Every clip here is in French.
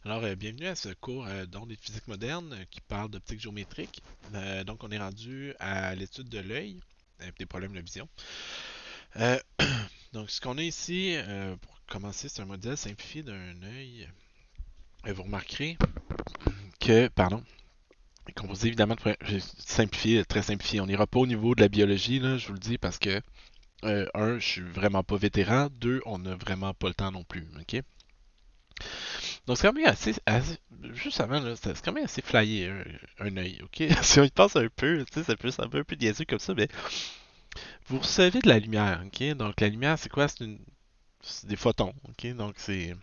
Alors, bienvenue à ce cours d'ondes et de physique moderne qui parle d'optique géométrique. Donc, on est rendu à l'étude de l'œil avec des problèmes de vision. Euh, donc, ce qu'on a ici, pour commencer, c'est un modèle simplifié d'un œil. Vous remarquerez que, pardon, est composé évidemment de simplifié, très simplifié. On n'ira pas au niveau de la biologie, là, je vous le dis, parce que, un, je suis vraiment pas vétéran. Deux, on n'a vraiment pas le temps non plus. OK? Donc, c'est quand même juste avant, là, c'est quand même assez flyé un œil, ok? Si on y pense un peu, tu sais, ça peut sembler un peu niaiseux comme ça, mais vous recevez de la lumière, ok? Donc, la lumière, c'est quoi? C'est des photons, ok? Donc, ils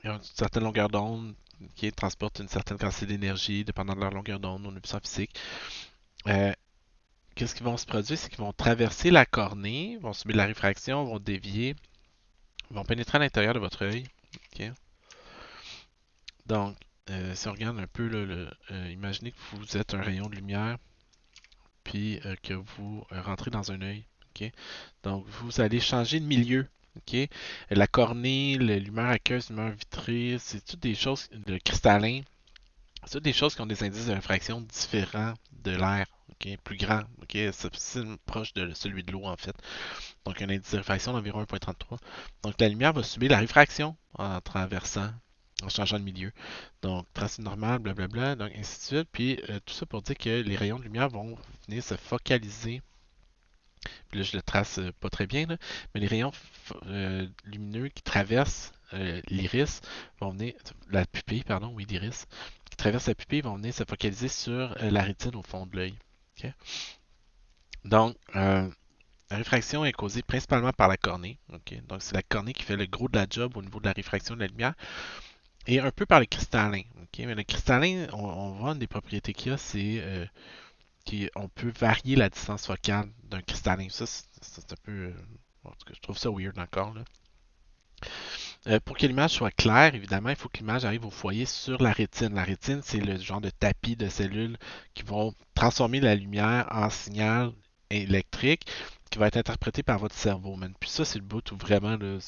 ont une certaine longueur d'onde qui transportent une certaine quantité d'énergie, dépendant de leur longueur d'onde, on a vu ça en physique. Euh, Qu'est-ce qui vont se produire? C'est qu'ils vont traverser la cornée, vont subir de la réfraction, vont dévier, vont pénétrer à l'intérieur de votre œil, ok? Donc, si on regarde un peu, là, imaginez que vous êtes un rayon de lumière, puis que vous rentrez dans un œil. Ok. Donc, vous allez changer de milieu. Ok. La cornée, la lumière aqueuse, la lumière vitrée, c'est toutes des choses, le cristallin, c'est toutes des choses qui ont des indices de réfraction différents de l'air. Ok. Plus grand. Ok. C'est proche de celui de l'eau, en fait. Donc, un indice de réfraction d'environ 1,33. Donc, la lumière va subir la réfraction en traversant, en changeant de milieu. Donc, tracé normal, blablabla, donc ainsi de suite. Puis, tout ça pour dire que les rayons de lumière vont venir se focaliser. Puis là, je le trace pas très bien, là, mais les rayons lumineux qui traversent l'iris vont venir, la pupille, pardon, oui, l'iris, qui traversent la pupille vont venir se focaliser sur la rétine au fond de l'œil. Ok. Donc, la réfraction est causée principalement par la cornée. Ok. Donc, c'est la cornée qui fait le gros de la job au niveau de la réfraction de la lumière et un peu par le cristallin. Ok. Mais le cristallin, on voit une des propriétés qu'il y a, c'est qu'on peut varier la distance focale d'un cristallin. Ça, c'est un peu. En tout cas, je trouve ça weird encore. Là. Pour que l'image soit claire, évidemment, il faut que l'image arrive au foyer sur la rétine. La rétine, c'est le genre de tapis de cellules qui vont transformer la lumière en signal électrique qui va être interprété par votre cerveau. Man. Puis ça, c'est le bout où vraiment là,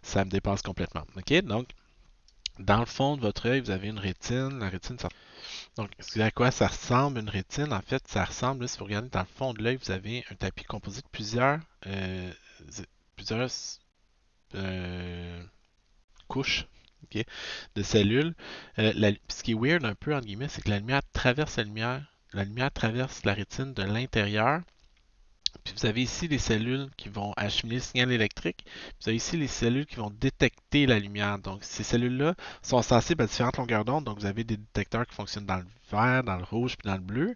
ça me dépasse complètement. OK? Donc, dans le fond de votre œil, vous avez une rétine. La rétine, ça... Donc, à quoi ça ressemble une rétine? En fait, ça ressemble, là, si vous regardez dans le fond de l'œil, vous avez un tapis composé de plusieurs euh, couches, ok, de cellules. Ce qui est weird un peu, entre guillemets, c'est que la lumière traverse la lumière. La lumière traverse la rétine de l'intérieur. Puis vous avez ici les cellules qui vont acheminer le signal électrique. Vous avez ici les cellules qui vont détecter la lumière. Donc ces cellules-là sont sensibles à différentes longueurs d'onde. Donc vous avez des détecteurs qui fonctionnent dans le vert, dans le rouge, puis dans le bleu.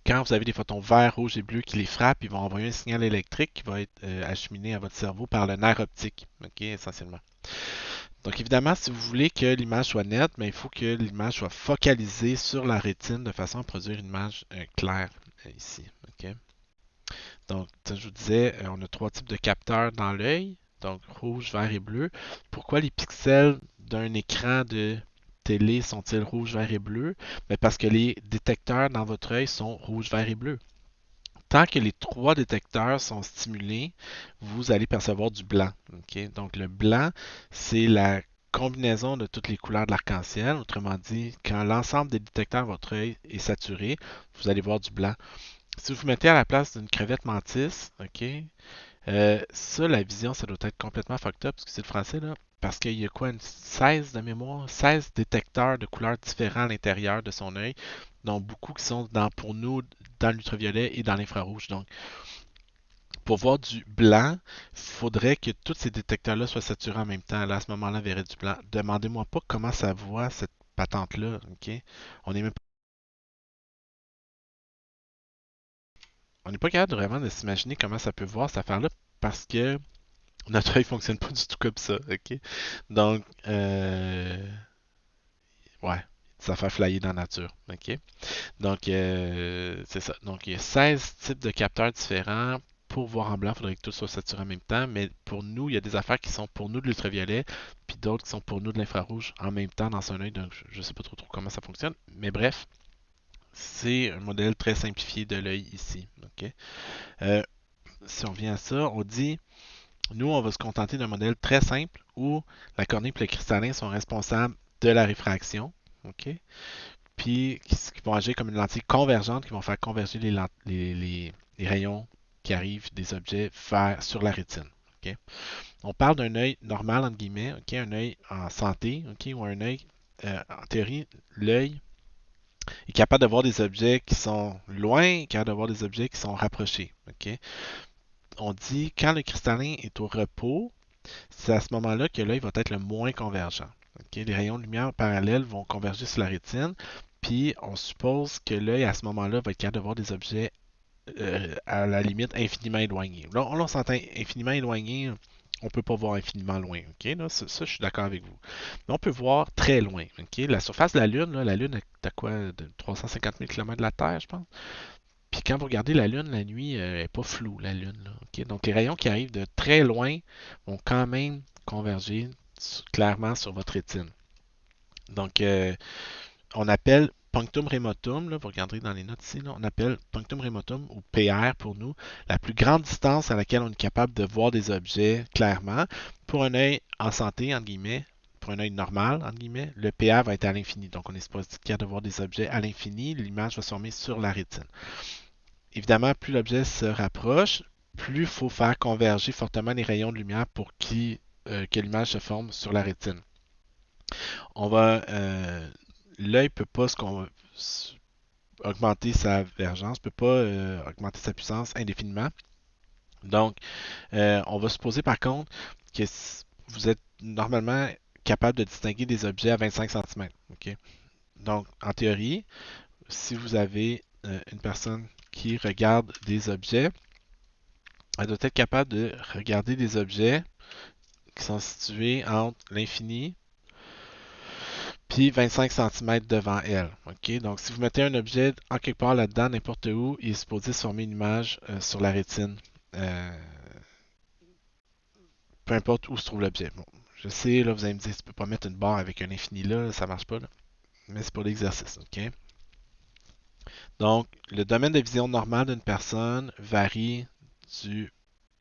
Quand vous avez des photons verts, rouges et bleus qui les frappent, ils vont envoyer un signal électrique qui va être acheminé à votre cerveau par le nerf optique, ok, essentiellement. Donc évidemment, si vous voulez que l'image soit nette, mais il faut que l'image soit focalisée sur la rétine de façon à produire une image claire ici. Ok. Donc, je vous disais, on a trois types de capteurs dans l'œil, donc rouge, vert et bleu. Pourquoi les pixels d'un écran de télé sont-ils rouge, vert et bleu? Ben, parce que les détecteurs dans votre œil sont rouge, vert et bleu. Tant que les trois détecteurs sont stimulés, vous allez percevoir du blanc. Ok. Donc le blanc, c'est la combinaison de toutes les couleurs de l'arc-en-ciel. Autrement dit, quand l'ensemble des détecteurs de votre œil est saturé, vous allez voir du blanc. Si vous vous mettez à la place d'une crevette mantis, ok, ça, la vision, ça doit être complètement fucked up, parce que c'est le français, là. Parce qu'il y a quoi, une 16 de mémoire, 16 détecteurs de couleurs différents à l'intérieur de son œil, dont beaucoup qui sont pour nous dans l'ultraviolet et dans l'infrarouge. Donc, pour voir du blanc, il faudrait que tous ces détecteurs-là soient saturés en même temps. Là, à ce moment-là, on verrait du blanc. Demandez-moi pas comment ça voit cette patente-là, ok? On n'est même on n'est pas capable vraiment de s'imaginer comment ça peut voir cette affaire-là parce que notre œil fonctionne pas du tout comme ça, ok? Donc, ouais, ça fait flyer dans la nature, ok? Donc, c'est ça. Donc, il y a 16 types de capteurs différents. Pour voir en blanc, il faudrait que tout soit saturé en même temps, mais pour nous, il y a des affaires qui sont pour nous de l'ultraviolet, puis d'autres qui sont pour nous de l'infrarouge en même temps dans un œil, donc je ne sais pas trop comment ça fonctionne. Mais bref, c'est un modèle très simplifié de l'œil ici. Ok. Euh, si on vient à ça, on dit Nous, on va se contenter d'un modèle très simple où la cornée et le cristallin sont responsables de la réfraction. OK? Puis, qui vont agir comme une lentille convergente qui vont faire converger les rayons qui arrivent des objets sur la rétine. OK? On parle d'un œil normal, entre guillemets, OK? Un œil en santé, OK? Ou un œil, en théorie, l'œil est capable de voir des objets qui sont loin, capable de voir des objets qui sont rapprochés. OK? On dit quand le cristallin est au repos, c'est à ce moment-là que l'œil va être le moins convergent. OK? Les rayons de lumière parallèles vont converger sur la rétine, puis on suppose que l'œil à ce moment-là va être capable de voir des objets à la limite infiniment éloignés. Là, on s'entend infiniment éloigné, on ne peut pas voir infiniment loin. OK? Là, ça, je suis d'accord avec vous. Mais on peut voir très loin. OK? La surface de la Lune, là, la Lune est à quoi? De 350 000 km de la Terre, je pense. Puis quand vous regardez la Lune la nuit, elle n'est pas floue, la Lune. Là. OK? Donc les rayons qui arrivent de très loin vont quand même converger clairement sur votre rétine. Donc, on appelle punctum remotum, là, vous regarderez dans les notes ici, là, on appelle punctum remotum ou PR pour nous, la plus grande distance à laquelle on est capable de voir des objets clairement. Pour un œil en santé, entre guillemets, pour un œil normal, entre guillemets, le PR va être à l'infini. Donc, on est supposé être capable de voir des objets à l'infini. L'image va se former sur la rétine. Évidemment, plus l'objet se rapproche, plus il faut faire converger fortement les rayons de lumière pour que l'image se forme sur la rétine. On va L'œil peut pas augmenter sa vergence, peut pas augmenter sa puissance indéfiniment. Donc, on va supposer par contre que vous êtes normalement capable de distinguer des objets à 25 cm. OK? Donc, en théorie, si vous avez une personne qui regarde des objets, elle doit être capable de regarder des objets qui sont situés entre l'infini puis 25 cm devant elle. OK? Donc, si vous mettez un objet en quelque part là-dedans, n'importe où, il est supposé se former une image sur la rétine. Euh, Peu importe où se trouve l'objet. Bon, je sais, là, vous allez me dire, tu peux pas mettre une barre avec un infini là, ça marche pas, là. Mais c'est pour l'exercice. OK? Donc, le domaine de vision normal d'une personne varie du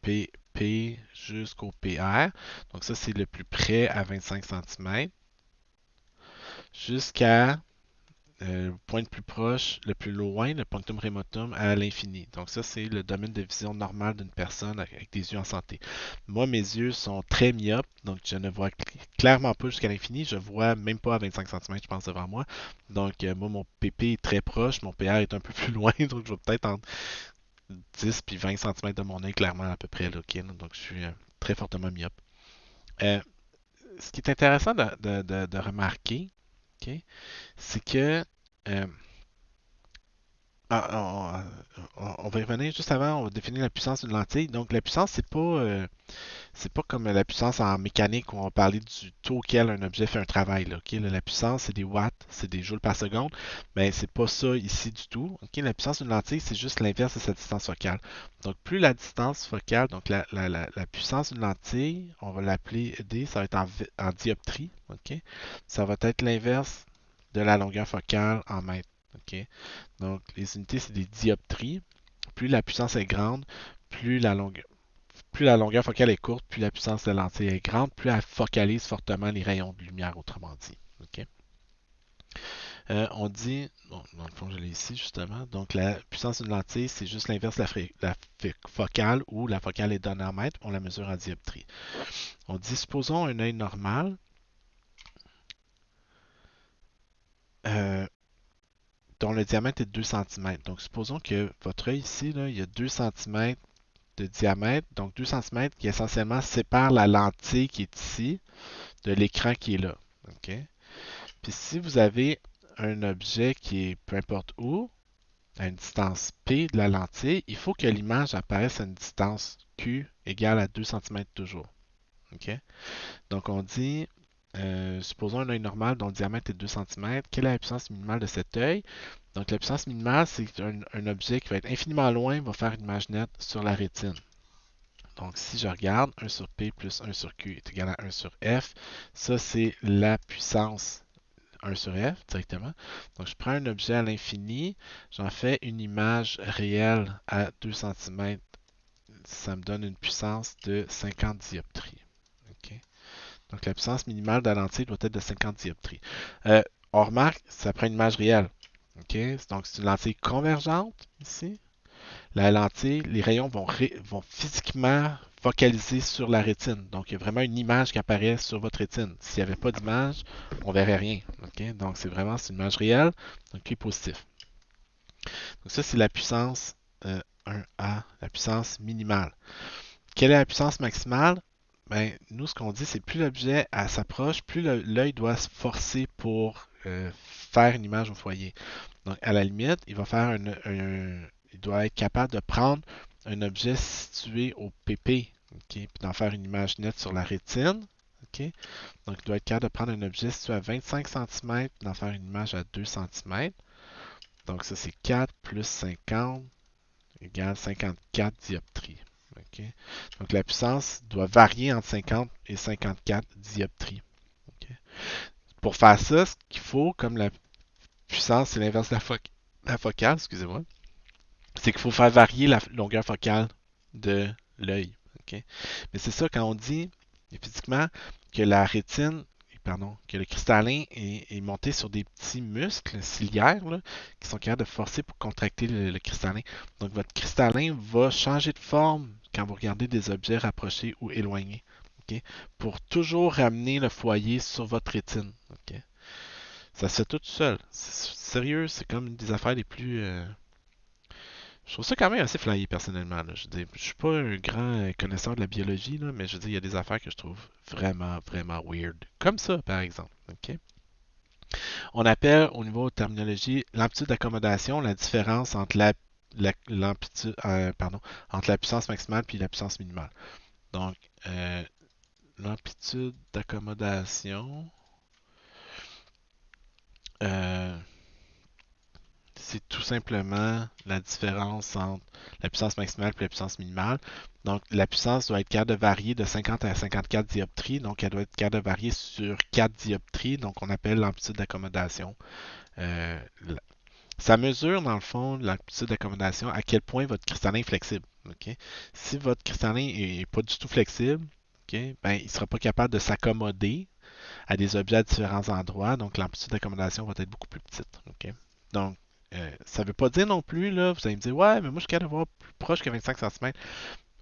PP jusqu'au PR. Donc, ça, c'est le plus près à 25 cm. Jusqu'à le point le plus proche, le plus loin, le punctum remotum, à l'infini. Donc ça, c'est le domaine de vision normal d'une personne avec des yeux en santé. Moi, mes yeux sont très myopes, donc je ne vois clairement pas jusqu'à l'infini. Je vois même pas à 25 cm, je pense, devant moi. Donc, moi, mon PP est très proche, mon PR est un peu plus loin, donc je vais peut-être entre 10 et 20 cm de mon œil, clairement, à peu près. Là, okay? Donc, je suis très fortement myope. Euh, Ce qui est intéressant de remarquer, okay, c'est que euh, on va y revenir juste avant, on va définir la puissance d'une lentille. Donc la puissance, c'est pas comme la puissance en mécanique où on parlait du taux auquel un objet fait un travail. Là, ok? Là, la puissance, c'est des watts, c'est des joules par seconde, mais c'est pas ça ici du tout. Ok? La puissance d'une lentille, c'est juste l'inverse de sa distance focale. Donc plus la distance focale, donc la puissance d'une lentille, on va l'appeler D, ça va être en dioptrie. Ok? Ça va être l'inverse de la longueur focale en mètres. Ok? Donc, les unités, c'est des dioptries. Plus la puissance est grande, plus plus la longueur focale est courte, plus la puissance de la lentille est grande, plus elle focalise fortement les rayons de lumière, autrement dit. OK? On dit, bon, dans le fond, je l'ai ici justement. Donc, la puissance d'une lentille, c'est juste l'inverse de la focale, où la focale est donnée en mètres, on la mesure en dioptrie. On dit, supposons un œil normal. Euh, dont le diamètre est de 2 cm. Donc, supposons que votre œil ici, là, il y a 2 cm de diamètre, donc 2 cm qui essentiellement sépare la lentille qui est ici de l'écran qui est là. OK? Puis si vous avez un objet qui est peu importe où, à une distance P de la lentille, il faut que l'image apparaisse à une distance Q égale à 2 cm toujours. OK? Donc on dit, supposons un œil normal dont le diamètre est 2 cm, quelle est la puissance minimale de cet œil? Donc la puissance minimale, c'est un objet qui va être infiniment loin, va faire une image nette sur la rétine. Donc, si je regarde, 1 sur P plus 1 sur Q est égal à 1 sur F. Ça, c'est la puissance 1 sur F directement. Donc, je prends un objet à l'infini, j'en fais une image réelle à 2 cm ça me donne une puissance de 50 dioptries. OK? Donc la puissance minimale de la lentille doit être de 50 dioptries. On remarque, ça prend une image réelle. OK? Donc c'est une lentille convergente ici. La lentille, les rayons vont physiquement focaliser sur la rétine. Donc il y a vraiment une image qui apparaît sur votre rétine. S'il n'y avait pas d'image, on ne verrait rien. OK? Donc c'est une image réelle, donc qui est positif. Donc ça, c'est la puissance 1A, la puissance minimale. Quelle est la puissance maximale? Ben, nous, ce qu'on dit, c'est plus l'objet s'approche, plus l'œil doit se forcer pour faire une image au foyer. Donc, à la limite, il va faire il doit être capable de prendre un objet situé au PP, ok, puis d'en faire une image nette sur la rétine. Ok. Donc, il doit être capable de prendre un objet situé à 25 cm, d'en faire une image à 2 cm. Donc, ça, c'est 4 plus 50 égale 54 dioptries. Okay? Donc la puissance doit varier entre 50 et 54 dioptries. Okay? Pour faire ça, ce qu'il faut, comme la puissance, c'est l'inverse de la focale, excusez-moi, c'est qu'il faut faire varier la longueur focale de l'œil. Okay? Mais c'est ça, quand on dit physiquement que la rétine, pardon, que le cristallin est monté sur des petits muscles ciliaires là, qui sont capables de forcer pour contracter le cristallin. Donc votre cristallin va changer de forme quand vous regardez des objets rapprochés ou éloignés. Okay? Pour toujours ramener le foyer sur votre rétine. Okay? Ça se fait tout seul. Sérieux, c'est comme une des affaires les plus je trouve ça quand même assez flyé personnellement. Là. Je suis pas un grand connaisseur de la biologie, là, mais je veux dire, il y a des affaires que je trouve vraiment, vraiment weird. Comme ça, par exemple. OK? On appelle au niveau de terminologie l'amplitude d'accommodation la différence entre l'amplitude, entre la puissance maximale et la puissance minimale. Donc, l'amplitude d'accommodation, euh, c'est tout simplement la différence entre la puissance maximale et la puissance minimale. Donc, la puissance doit être capable de varier de 50 à 54 dioptries. Donc, elle doit être capable de varier sur 4 dioptries. Donc, on appelle l'amplitude d'accommodation. Euh, Ça mesure, dans le fond, l'amplitude d'accommodation, à quel point votre cristallin est flexible. Okay? Si votre cristallin n'est pas du tout flexible, okay, ben, il ne sera pas capable de s'accommoder à des objets à différents endroits. Donc, l'amplitude d'accommodation va être beaucoup plus petite. Okay? Donc, ça ne veut pas dire non plus, là, vous allez me dire, ouais, mais moi je suis capable de voir plus proche que 25 cm.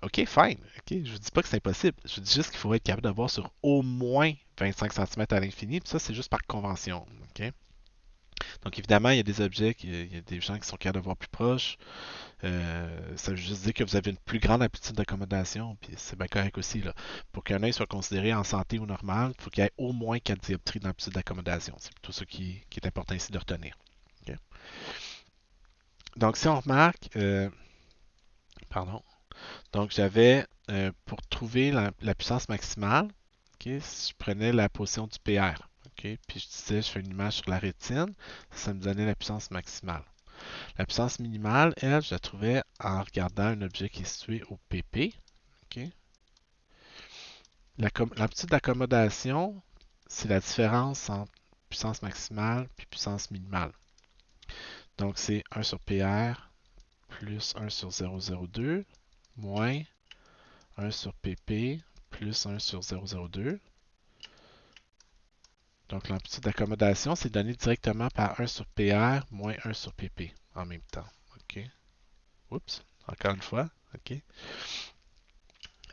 Ok, fine. Ok, je ne dis pas que c'est impossible. Je dis juste qu'il faut être capable de voir sur au moins 25 cm à l'infini. Puis ça, c'est juste par convention. Ok? Donc évidemment, il y a des objets, il y a des gens qui sont capables de voir plus proche. Ça veut juste dire que vous avez une plus grande amplitude d'accommodation. Puis c'est bien correct aussi. Là. Pour qu'un œil soit considéré en santé ou normal, il faut qu'il y ait au moins 4 dioptries d'amplitude d'accommodation. C'est plutôt ça qui est important ici de retenir. Ok? Donc si on remarque, pardon. Donc, j'avais, pour trouver la puissance maximale, ok, si je prenais la position du PR, ok, puis je disais, je fais une image sur la rétine, ça me donnait la puissance maximale. La puissance minimale, elle, je la trouvais en regardant un objet qui est situé au PP. Ok. L'amplitude d'accommodation, c'est la différence entre puissance maximale et puissance minimale. Donc, c'est 1 sur PR plus 1 sur 0,02 moins 1 sur PP plus 1 sur 0,02. Donc l'amplitude d'accommodation, c'est donné directement par 1 sur PR moins 1 sur PP en même temps. OK. Oups, encore une fois. OK.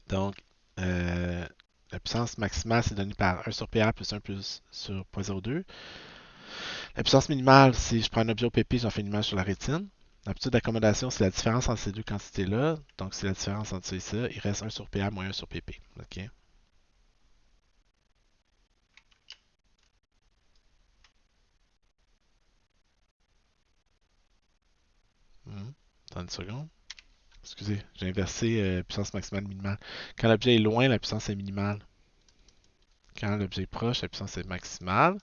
Donc, la puissance maximale, c'est donné par 1 sur PR plus 1 plus sur 0,02. La puissance minimale, si je prends un objet au PP, j'en fais une image sur la rétine. L'amplitude d'accommodation, c'est la différence entre ces deux quantités-là. Donc, c'est la différence entre ça et ça. Il reste 1 sur PR moins 1 sur PP. OK. Attends une seconde. Excusez, j'ai inversé puissance maximale minimale. Quand l'objet est loin, la puissance est minimale. Quand l'objet est proche, la puissance est maximale.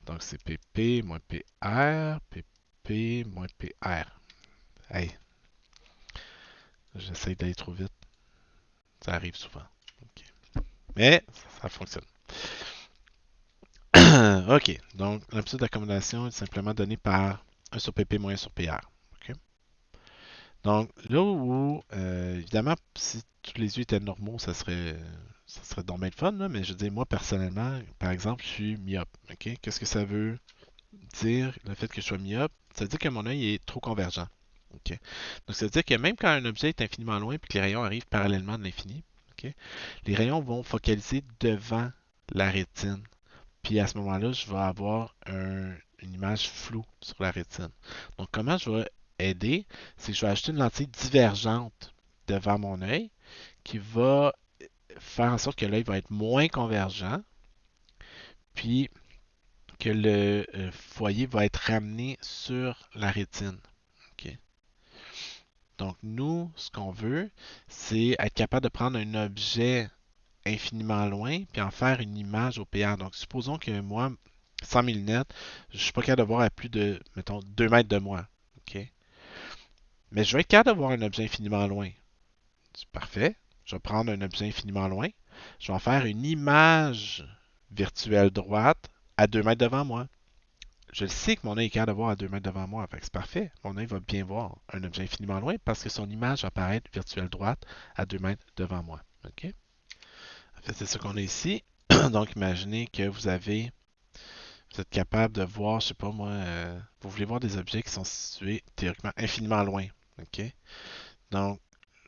Donc c'est PP moins PR, PP moins PR. Hey, j'essaie d'aller trop vite. Ça arrive souvent. Okay. Mais ça fonctionne. OK. Donc l'amplitude d'accommodation est simplement donnée par 1 sur PP moins 1 sur PR. Okay. Donc, là où, évidemment, si tous les yeux étaient normaux, ça serait donc bien le fun, là, mais je veux dire, moi, personnellement, par exemple, je suis myope. OK? Qu'est-ce que ça veut dire, le fait que je sois myope? Ça veut dire que mon œil est trop convergent. OK? Donc, ça veut dire que même quand un objet est infiniment loin et que les rayons arrivent parallèlement de l'infini, OK? Les rayons vont focaliser devant la rétine. Puis à ce moment-là, je vais avoir une image floue sur la rétine. Donc, comment je vais aider? C'est que je vais ajouter une lentille divergente devant mon œil qui va faire en sorte que l'œil va être moins convergent, puis que le foyer va être ramené sur la rétine. OK? Donc, nous, ce qu'on veut, c'est être capable de prendre un objet infiniment loin, puis en faire une image au OPR. Donc, supposons que moi, sans mes lunettes, je ne suis pas capable de voir à plus de, mettons, 2 mètres de moi. OK? Mais je vais être capable de voir un objet infiniment loin. C'est parfait. Je vais prendre un objet infiniment loin. Je vais en faire une image virtuelle droite à 2 mètres devant moi. Je le sais que mon œil est capable de voir à 2 mètres devant moi. Fait que c'est parfait. Mon œil va bien voir un objet infiniment loin parce que son image va apparaître virtuelle droite à 2 mètres devant moi. OK? En fait, c'est ce qu'on a ici. Donc, imaginez que vous êtes capable de voir, je sais pas moi, vous voulez voir des objets qui sont situés théoriquement infiniment loin. OK? Donc,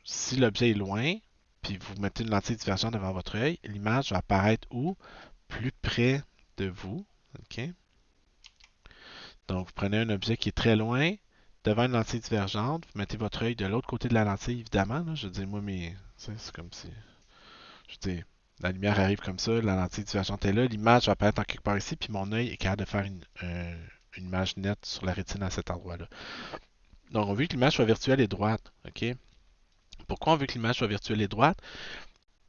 si l'objet est loin, puis vous mettez une lentille divergente devant votre œil, l'image va apparaître où? Plus près de vous. OK? Donc, vous prenez un objet qui est très loin, devant une lentille divergente, vous mettez votre œil de l'autre côté de la lentille, évidemment. Là, je veux dire, moi, mais c'est comme si. Je veux dire, la lumière arrive comme ça, la lentille divergente est là, l'image va apparaître en quelque part ici, puis mon œil est capable de faire une image nette sur la rétine à cet endroit-là. Donc, on veut que l'image soit virtuelle et droite. OK? Pourquoi on veut que l'image soit virtuelle et droite?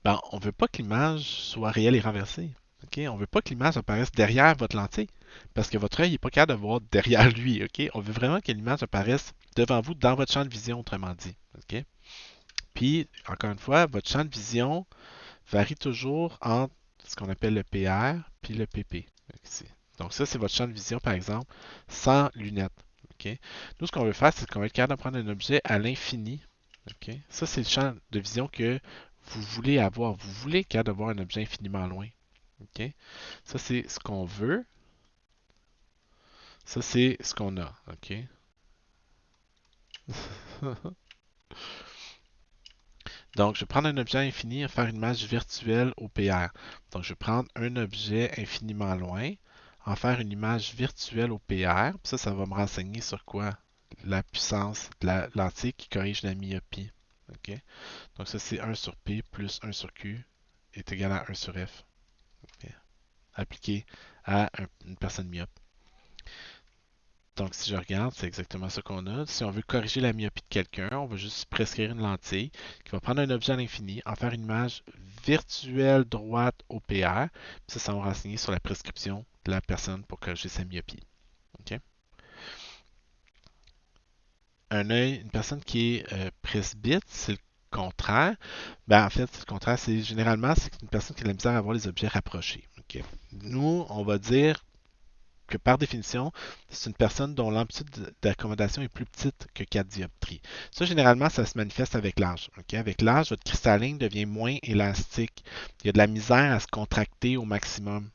Ben, on ne veut pas que l'image soit réelle et renversée. OK? On ne veut pas que l'image apparaisse derrière votre lentille, parce que votre œil n'est pas capable de voir derrière lui. OK? On veut vraiment que l'image apparaisse devant vous, dans votre champ de vision, autrement dit. OK? Puis, encore une fois, votre champ de vision varie toujours entre ce qu'on appelle le PR puis le PP. Ici. Donc ça, c'est votre champ de vision, par exemple, sans lunettes. OK? Nous, ce qu'on veut faire, c'est qu'on va être capable de prendre un objet à l'infini. OK? Ça, c'est le champ de vision que vous voulez avoir. Vous voulez être capable de voir un objet infiniment loin. OK? Ça, c'est ce qu'on veut. Ça, c'est ce qu'on a. OK? Donc, je vais prendre un objet infini et faire une image virtuelle au PR. Donc, je vais prendre un objet infiniment loin, en faire une image virtuelle au PR. Puis ça va me renseigner sur quoi? La puissance de la lentille qui corrige la myopie. OK? Donc, ça, c'est 1 sur P plus 1 sur Q est égal à 1 sur F. OK? Appliqué à une personne myope. Donc, si je regarde, c'est exactement ce qu'on a. Si on veut corriger la myopie de quelqu'un, on va juste prescrire une lentille qui va prendre un objet à l'infini, en faire une image virtuelle droite au PR. Puis ça va renseigner sur la prescription de la personne pour corriger sa myopie. OK? Un œil, une personne qui est presbyte, c'est le contraire. Ben, en fait, c'est le contraire. C'est une personne qui a de la misère à voir les objets rapprochés. OK? Nous, on va dire que par définition, c'est une personne dont l'amplitude d'accommodation est plus petite que 4 dioptries. Ça, généralement, ça se manifeste avec l'âge. Okay? Avec l'âge, votre cristalline devient moins élastique. Il y a de la misère à se contracter au maximum.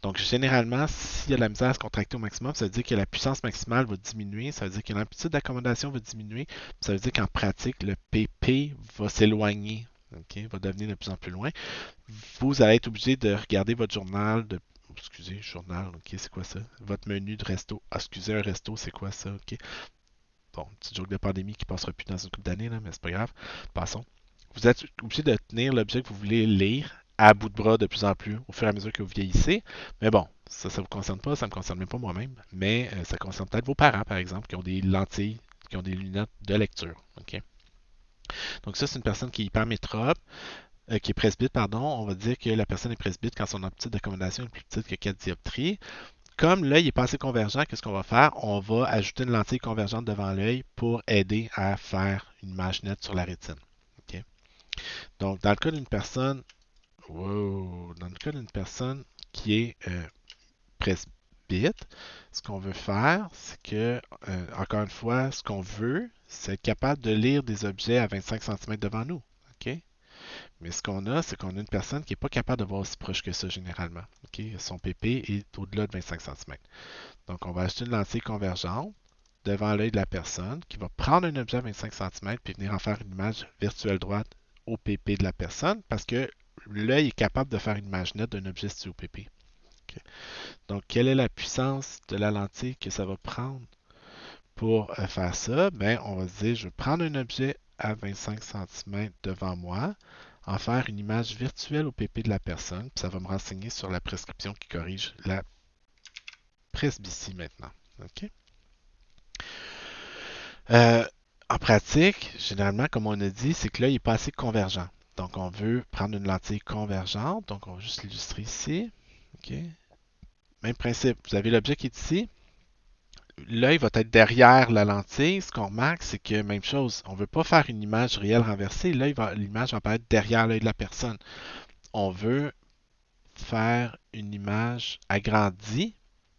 Donc, généralement, s'il y a de la misère à se contracter au maximum, ça veut dire que la puissance maximale va diminuer, ça veut dire que l'amplitude d'accommodation va diminuer, ça veut dire qu'en pratique, le PP va s'éloigner, okay? Va devenir de plus en plus loin. Vous allez être obligé de regarder votre journal, excusez, journal, ok, c'est quoi ça? Votre menu de resto. Ah, excusez, un resto, c'est quoi ça? Ok. Bon, petit joke de pandémie qui passera plus dans une couple d'années, là, mais c'est pas grave. Passons. Vous êtes obligé de tenir l'objet que vous voulez lire à bout de bras de plus en plus au fur et à mesure que vous vieillissez. Mais bon, ça ne vous concerne pas, ça ne me concerne même pas moi-même, mais ça concerne peut-être vos parents, par exemple, qui ont des lentilles, qui ont des lunettes de lecture. OK? Donc ça, c'est une personne qui est hypermétrope, qui est presbyte, pardon. On va dire que la personne est presbyte quand son amplitude d'accommodation est plus petite que 4 dioptries. Comme l'œil n'est pas assez convergent, qu'est-ce qu'on va faire? On va ajouter une lentille convergente devant l'œil pour aider à faire une image nette sur la rétine. OK? Donc, dans le cas d'une personne, wow, dans le cas d'une personne qui est presbyte, presbyte, ce qu'on veut faire, c'est que, encore une fois, ce qu'on veut, c'est être capable de lire des objets à 25 cm devant nous. OK? Mais ce qu'on a, c'est qu'on a une personne qui n'est pas capable de voir aussi proche que ça généralement. OK? Son PP est au-delà de 25 cm. Donc, on va acheter une lentille convergente devant l'œil de la personne qui va prendre un objet à 25 cm puis venir en faire une image virtuelle droite au PP de la personne parce que l'œil est capable de faire une image nette d'un objet situé au PP. Okay. Donc, quelle est la puissance de la lentille que ça va prendre pour faire ça? Ben, on va se dire, je vais prendre un objet à 25 cm devant moi, en faire une image virtuelle au PP de la personne, puis ça va me renseigner sur la prescription qui corrige la presbytie maintenant. OK? Euh, En pratique, généralement, comme on a dit, c'est que là, il n'est pas assez convergent. Donc, on veut prendre une lentille convergente. Donc, on va juste l'illustrer ici. OK? Même principe. Vous avez l'objet qui est ici. L'œil va être derrière la lentille. Ce qu'on remarque, c'est que même chose. On ne veut pas faire une image réelle renversée. L'image va apparaître derrière l'œil de la personne. On veut faire une image agrandie.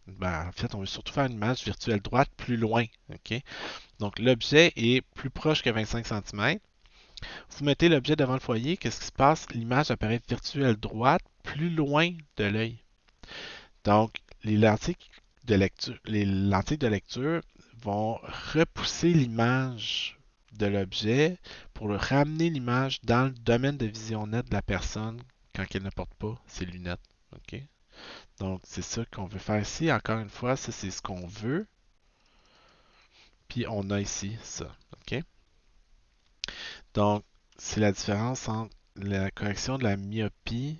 Ben, en fait, on veut surtout faire une image virtuelle droite plus loin. OK? Donc, l'objet est plus proche que 25 cm. Vous mettez l'objet devant le foyer, qu'est-ce qui se passe? L'image apparaît virtuelle droite plus loin de l'œil. Donc, les lentilles de lecture vont repousser l'image de l'objet pour ramener l'image dans le domaine de vision nette de la personne quand elle ne porte pas ses lunettes. OK? Donc, c'est ça qu'on veut faire ici. Encore une fois, ça, c'est ce qu'on veut. Puis, on a ici ça. OK? Donc, c'est la différence entre la correction de la myopie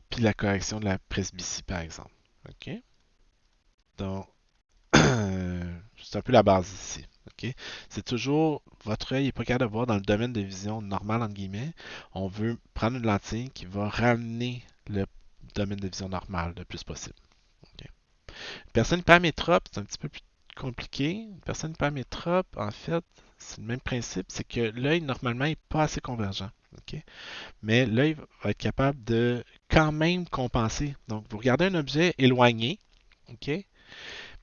puis la correction de la presbytie, par exemple. OK? Donc, c'est un peu la base ici. OK? C'est toujours, votre œil n'est pas capable de voir dans le domaine de vision normale, entre guillemets. On veut prendre une lentille qui va ramener le domaine de vision normal le plus possible. OK? Une personne hypermétrope, c'est un petit peu plus compliqué. Une personne hypermétrope, en fait, c'est le même principe, c'est que l'œil, normalement, n'est pas assez convergent. OK? Mais l'œil va être capable de quand même compenser. Donc, vous regardez un objet éloigné, OK?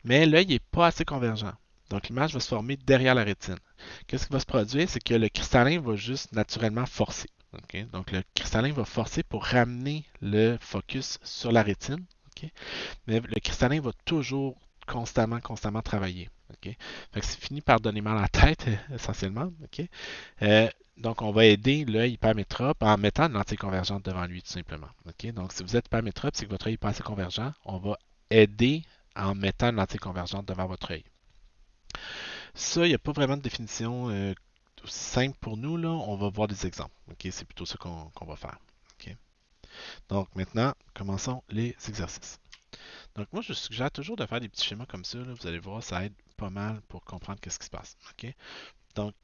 Mais l'œil n'est pas assez convergent. Donc, l'image va se former derrière la rétine. Qu'est-ce qui va se produire? C'est que le cristallin va juste naturellement forcer. OK? Donc, le cristallin va forcer pour ramener le focus sur la rétine. OK? Mais le cristallin va toujours constamment travailler. OK? Fait que c'est fini par donner mal à la tête, essentiellement. OK? Donc, on va aider l'œil hypermétrope en mettant une lentille convergente devant lui, tout simplement. OK? Donc, si vous êtes hypermétrope, c'est que votre œil n'est pas assez convergent. On va aider en mettant une lentille convergente devant votre œil. Ça, il n'y a pas vraiment de définition aussi simple pour nous. Là. On va voir des exemples. OK? C'est plutôt ça qu'on va faire. OK? Donc, maintenant, commençons les exercices. Donc, moi, je suggère toujours de faire des petits schémas comme ça. Là. Vous allez voir, ça aide pas mal pour comprendre ce qui se passe. OK? Donc,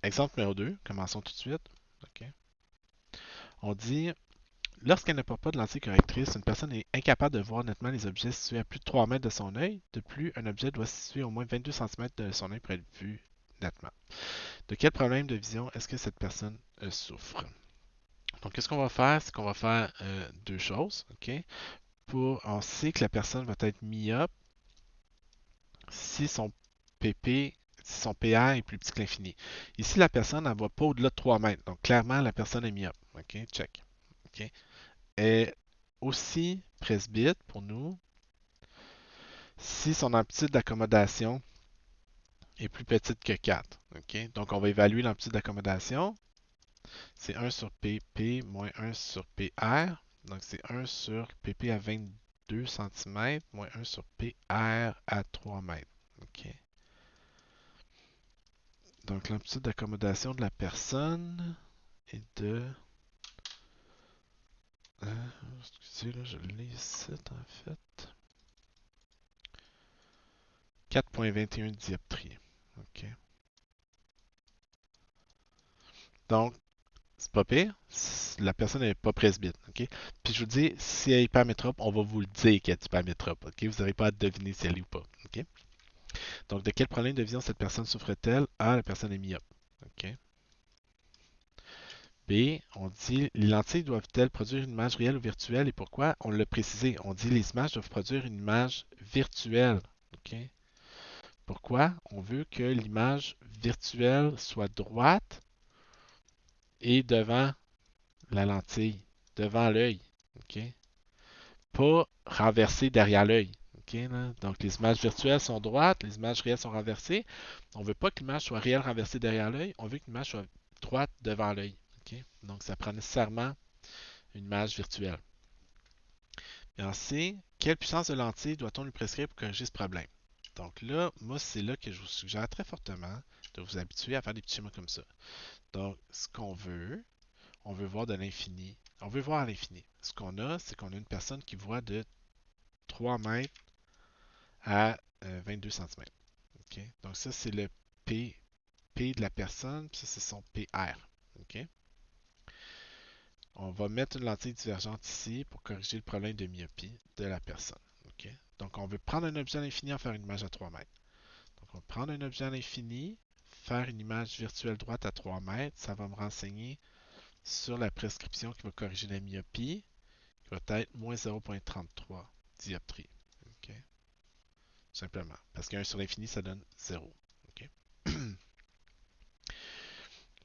exemple numéro 2, commençons tout de suite. OK? On dit, lorsqu'elle ne porte pas de lentille correctrice, une personne est incapable de voir nettement les objets situés à plus de 3 mètres de son œil. De plus, un objet doit se situer au moins 22 cm de son œil pour être vu nettement. De quel problème de vision est-ce que cette personne souffre? Donc, qu'est-ce qu'on va faire? C'est qu'on va faire deux choses. OK? On sait que la personne va être myope si son PP, si son PA est plus petit que l'infini. Ici, la personne ne va pas au-delà de 3 mètres. Donc, clairement, la personne est myope. OK? Check. OK? Et aussi presbyte pour nous si son amplitude d'accommodation est plus petite que 4. OK? Donc, on va évaluer l'amplitude d'accommodation. C'est 1 sur PP moins 1 sur PR. Donc, c'est 1 sur PP à 22 cm moins 1 sur PR à 3 mètres. OK? Donc, l'amplitude d'accommodation de la personne est de... excusez, là, je l'ai ici, en fait. 4,21 dioptries. OK? Donc, c'est pas pire. La personne n'est pas presbyte. OK? Puis je vous dis, si elle est hypermétrope, on va vous le dire qu'elle est hypermétrope. OK? Vous n'aurez pas à deviner si elle est ou pas. OK? Donc, de quel problème de vision cette personne souffre-t-elle? A, la personne est myope. OK? B, on dit les lentilles doivent-elles produire une image réelle ou virtuelle et pourquoi? On l'a précisé. On dit les images doivent produire une image virtuelle. OK? Pourquoi? On veut que l'image virtuelle soit droite et devant la lentille, devant l'œil. OK? Pas renversée derrière l'œil. OK, là? Donc les images virtuelles sont droites, les images réelles sont renversées. On ne veut pas que l'image soit réelle renversée derrière l'œil, on veut que l'image soit droite devant l'œil. OK? Donc ça prend nécessairement une image virtuelle. Et en C, quelle puissance de lentille doit-on lui prescrire pour corriger ce problème? Donc là, moi, c'est là que je vous suggère très fortement de vous habituer à faire des petits schémas comme ça. Donc, ce qu'on veut, on veut voir de l'infini. On veut voir à l'infini. Ce qu'on a, c'est qu'on a une personne qui voit de 3 mètres à 22 cm. OK? Donc ça, c'est le P de la personne, puis ça, c'est son PR. OK? On va mettre une lentille divergente ici pour corriger le problème de myopie de la personne. OK? Donc, on veut prendre un objet à l'infini et en faire une image à 3 mètres. Donc, on va prendre un objet à l'infini, faire une image virtuelle droite à 3 mètres. Ça va me renseigner sur la prescription qui va corriger la myopie, qui va être moins 0,33 dioptrie. OK? Simplement. Parce qu'un sur l'infini, ça donne 0. OK?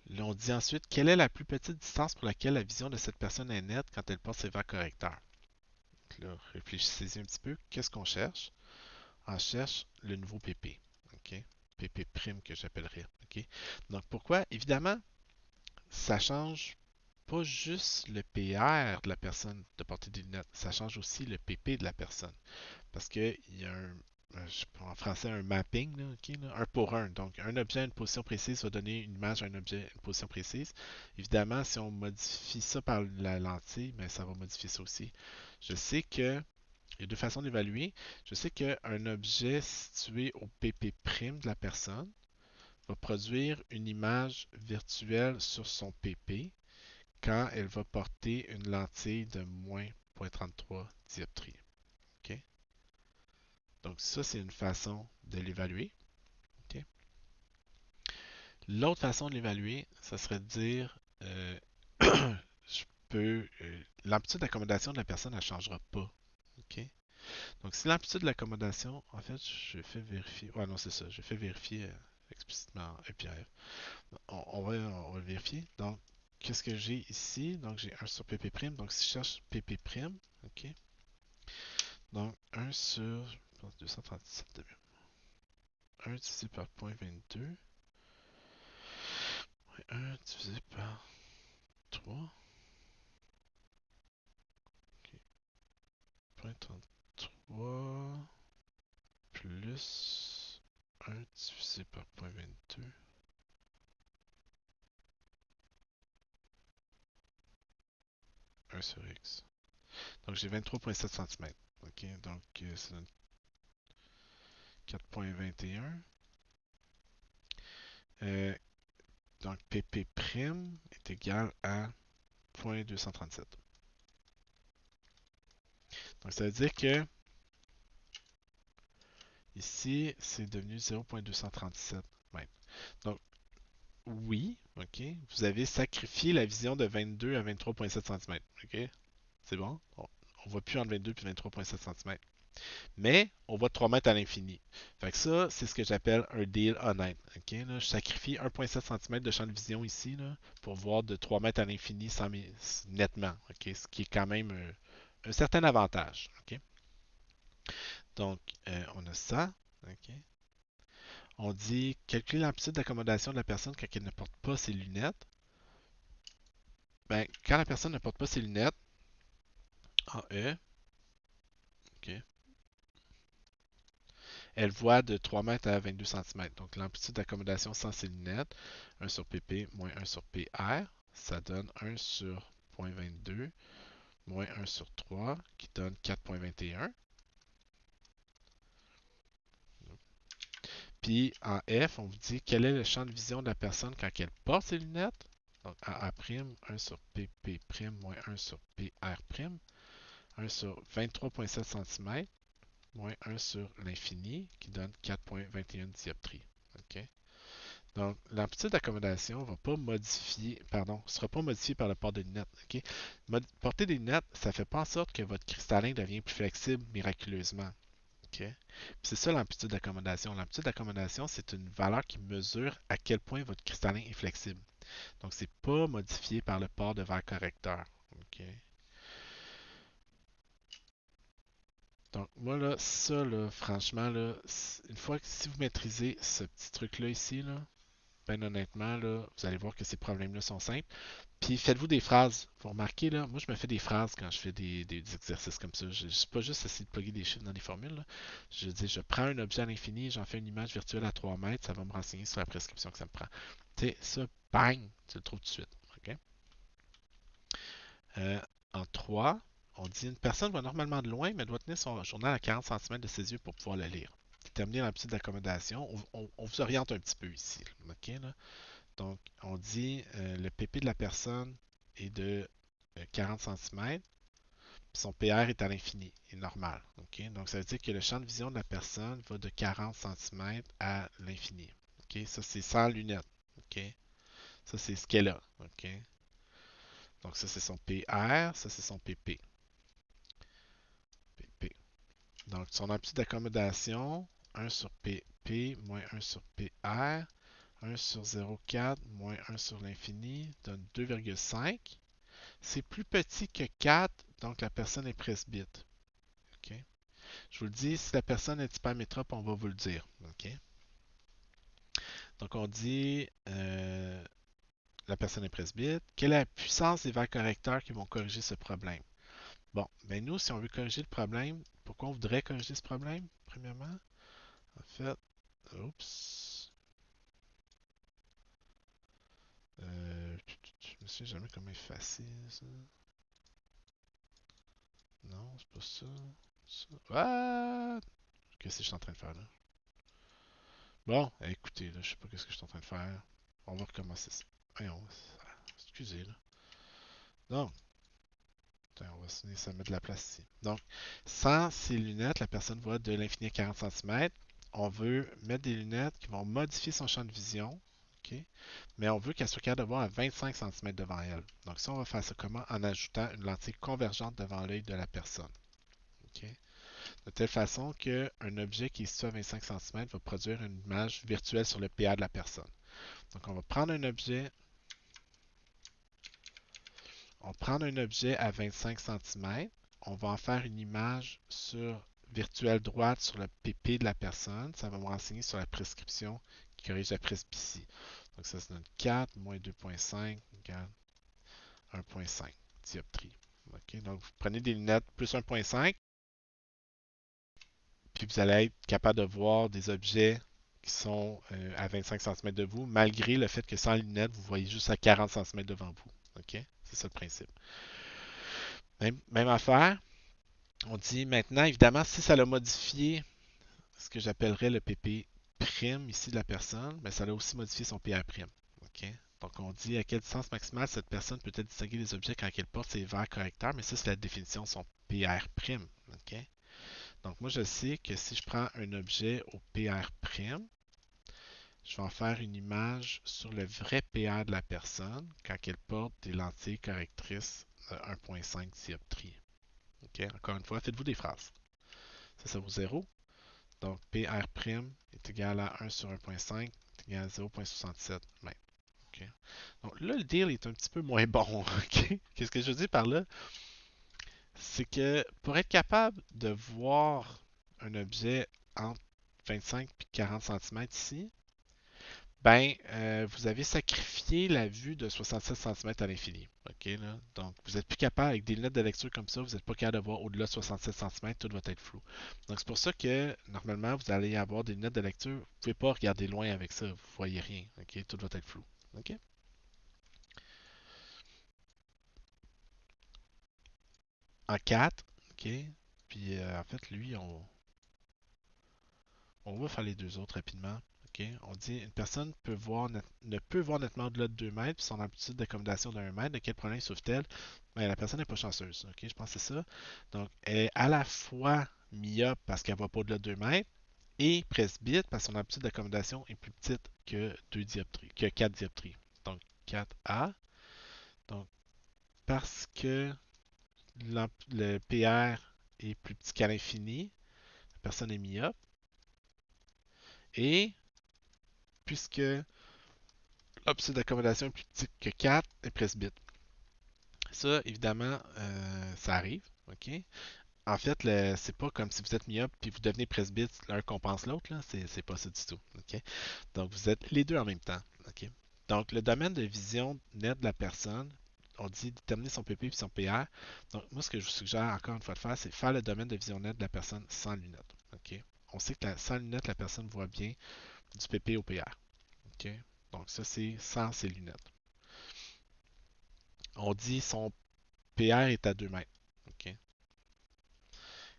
Là, on dit ensuite, quelle est la plus petite distance pour laquelle la vision de cette personne est nette quand elle porte ses verres correcteurs? Donc là, réfléchissez un petit peu. Qu'est-ce qu'on cherche? On cherche le nouveau PP. OK? PP prime que j'appellerais. OK? Donc pourquoi? Évidemment, ça change pas juste le PR de la personne de porter des lunettes, ça change aussi le PP de la personne. Parce qu'il y a en français, un mapping, là, okay, là, un pour un. Donc, un objet à une position précise va donner une image à un objet à une position précise. Évidemment, si on modifie ça par la lentille, ben, ça va modifier ça aussi. Je sais que, il y a deux façons d'évaluer. Je sais qu'un objet situé au PP' de la personne va produire une image virtuelle sur son PP quand elle va porter une lentille de moins 0,33 dioptrie. OK? Donc ça, c'est une façon de l'évaluer. OK? L'autre façon de l'évaluer, ça serait de dire je peux. L'amplitude d'accommodation de la personne, elle ne changera pas. OK? Donc si l'amplitude de l'accommodation, en fait, je fais vérifier. Ouais, non, c'est ça. Je fais vérifier explicitement EPF. On va le vérifier. Donc, qu'est-ce que j'ai ici? Donc, j'ai 1 sur PP'. Donc, si je cherche PP', OK? Donc, 1 sur, je pense, 237 de 1 divisé par 0,22. 1 divisé par 3. Ok. 0,33 plus 1 divisé par 0,22. 1 sur x. Donc j'ai 23,7 cm. Ok, donc ça donne 4,21. Donc PP' est égal à 0,237. Donc ça veut dire que ici, c'est devenu 0,237 mètres. Donc oui, ok, vous avez sacrifié la vision de 22 à 23,7 cm. Ok, c'est bon? On voit plus entre 22 et 23,7 cm. Mais on voit 3 mètres à l'infini. Fait que ça, c'est ce que j'appelle un deal honnête. Ok, là, je sacrifie 1,7 cm de champ de vision ici là, pour voir de 3 mètres à l'infini nettement. Ok, ce qui est quand même un certain avantage. Ok, donc on a ça. Ok. On dit calculer l'amplitude d'accommodation de la personne quand elle ne porte pas ses lunettes. Ben, quand la personne ne porte pas ses lunettes, en E, ok, elle voit de 3 mètres à 22 cm. Donc l'amplitude d'accommodation sans ses lunettes, 1 sur PP moins 1 sur PR, ça donne 1 sur 0,22 moins 1 sur 3 qui donne 4,21. Puis en F, on vous dit quel est le champ de vision de la personne quand elle porte ses lunettes. Donc AA', 1 sur PP' moins 1 sur PR', 1 sur 23,7 cm moins 1 sur l'infini qui donne 4,21 dioptries. OK? Donc, l'amplitude d'accommodation va pas modifier, pardon, sera pas modifiée par le port de lunettes. OK? Porter des lunettes, ça fait pas en sorte que votre cristallin devient plus flexible miraculeusement. OK? C'est ça l'amplitude d'accommodation. L'amplitude d'accommodation, c'est une valeur qui mesure à quel point votre cristallin est flexible. Donc, c'est pas modifié par le port de verre correcteur. OK? Donc, moi, là, ça, là, franchement, là, une fois que si vous maîtrisez ce petit truc-là ici, là, ben honnêtement, là, vous allez voir que ces problèmes-là sont simples. Puis faites-vous des phrases. Vous remarquez, là, moi je me fais des phrases quand je fais des exercices comme ça. Je ne suis pas juste essayer de plugger des chiffres dans des formules. Là. Je dis, je prends un objet à l'infini, j'en fais une image virtuelle à 3 mètres, ça va me renseigner sur la prescription que ça me prend. Tu sais, ça, bang, tu le trouves tout de suite. OK? Euh, en 3, on dit une personne va normalement de loin, mais doit tenir son journal à 40 cm de ses yeux pour pouvoir le lire. Déterminer l'amplitude d'accommodation. On vous oriente un petit peu ici. OK, là? Donc, on dit le PP de la personne est de 40 cm, puis son PR est à l'infini, est normal. OK? Donc, ça veut dire que le champ de vision de la personne va de 40 cm à l'infini. OK? Ça, c'est sans lunettes. OK? Ça, c'est ce qu'elle a. OK? Donc, ça, c'est son PR. Ça, c'est son PP. PP. Donc, son amplitude d'accommodation, 1 sur PP moins 1 sur PR. 1 sur 0,4 moins 1 sur l'infini donne 2,5. C'est plus petit que 4, donc la personne est presbyte. OK? Je vous le dis, si la personne est hypermétrope, on va vous le dire. OK? Donc on dit la personne est presbyte. Quelle est la puissance des verres correcteurs qui vont corriger ce problème? Bon, ben nous, si on veut corriger le problème, pourquoi on voudrait corriger ce problème, premièrement? En fait, oups. Je me souviens jamais comment effacer ça. Non, c'est pas ça. Ça. Ah! Qu'est-ce que je suis en train de faire là? Bon, écoutez, là, je sais pas ce que je suis en train de faire. On va recommencer ça. Voyons, excusez, là. Donc, attends, on va se mettre de la place ici. Donc, sans ces lunettes, la personne voit de l'infini à 40 cm. On veut mettre des lunettes qui vont modifier son champ de vision. OK? Mais on veut qu'elle soit capable de voir à 25 cm devant elle. Donc, ça, on va faire ça comment? En ajoutant une lentille convergente devant l'œil de la personne. OK? De telle façon qu'un objet qui est situé à 25 cm va produire une image virtuelle sur le PA de la personne. Donc, on va prendre un objet à 25 cm, on va en faire une image virtuelle droite sur le PP de la personne. Ça va me renseigner sur la prescription qui corrige la presbytie. Donc, ça se donne 4 moins 2,5 égale 1,5 dioptrie. OK? Donc, vous prenez des lunettes plus 1,5, puis vous allez être capable de voir des objets qui sont à 25 cm de vous, malgré le fait que sans lunettes, vous voyez juste à 40 cm devant vous. OK? C'est ça le principe. Même affaire. On dit maintenant, évidemment, si ça l'a modifié, ce que j'appellerais le PP prime ici de la personne, mais ça a aussi modifié son PR prime. OK? Donc, on dit à quelle distance maximale cette personne peut-être distinguer les objets quand elle porte ses verres correcteurs, mais ça, c'est la définition de son PR prime. OK? Donc, moi, je sais que si je prends un objet au PR prime, je vais en faire une image sur le vrai PR de la personne quand elle porte des lentilles correctrices de 1,5 dioptrie. OK? Encore une fois, faites-vous des phrases. Ça vaut 0. Donc, PR' est égal à 1 sur 1,5 est égal à 0,67 mètres. OK? Donc là, le deal est un petit peu moins bon. OK? Qu'est-ce que je veux dire par là? C'est que pour être capable de voir un objet entre 25 et 40 cm ici, ben, vous avez sacrifié la vue de 67 cm à l'infini. OK, là? Donc, vous n'êtes plus capable, avec des lunettes de lecture comme ça, vous n'êtes pas capable de voir au-delà de 67 cm, tout va être flou. Donc, c'est pour ça que, normalement, vous allez avoir des lunettes de lecture, vous ne pouvez pas regarder loin avec ça, vous ne voyez rien. OK, tout va être flou. OK? En 4, OK? Puis, en fait, lui, on va faire les deux autres rapidement. OK? On dit une personne ne peut voir nettement au-delà de 2 mètres, puis son amplitude d'accommodation de 1 mètre. De quel problème souffre-t-elle? Ben, la personne n'est pas chanceuse. OK? Je pense que c'est ça. Donc, elle est à la fois myope parce qu'elle ne va pas au-delà de 2 mètres Et presbyte, parce que son amplitude d'accommodation est plus petite que 2 dioptries, que 4 dioptries. Donc 4A. Donc parce que le PR est plus petit qu'à l'infini, la personne est myope. Et puisque l'amplitude d'accommodation est plus petite que 4, elle est presbyte. Ça, évidemment, ça arrive. OK? En fait, c'est pas comme si vous êtes myope puis vous devenez presbyte, l'un compense l'autre. Là. C'est pas ça du tout. OK? Donc, vous êtes les deux en même temps. OK? Donc, le domaine de vision net de la personne, on dit déterminer son PP et son PR. Donc, moi, ce que je vous suggère encore une fois de faire, c'est faire le domaine de vision net de la personne sans lunettes. OK? On sait que sans lunettes, la personne voit bien du PP au PR. OK? Donc, ça, c'est sans ses lunettes. On dit son PR est à 2 mètres. OK?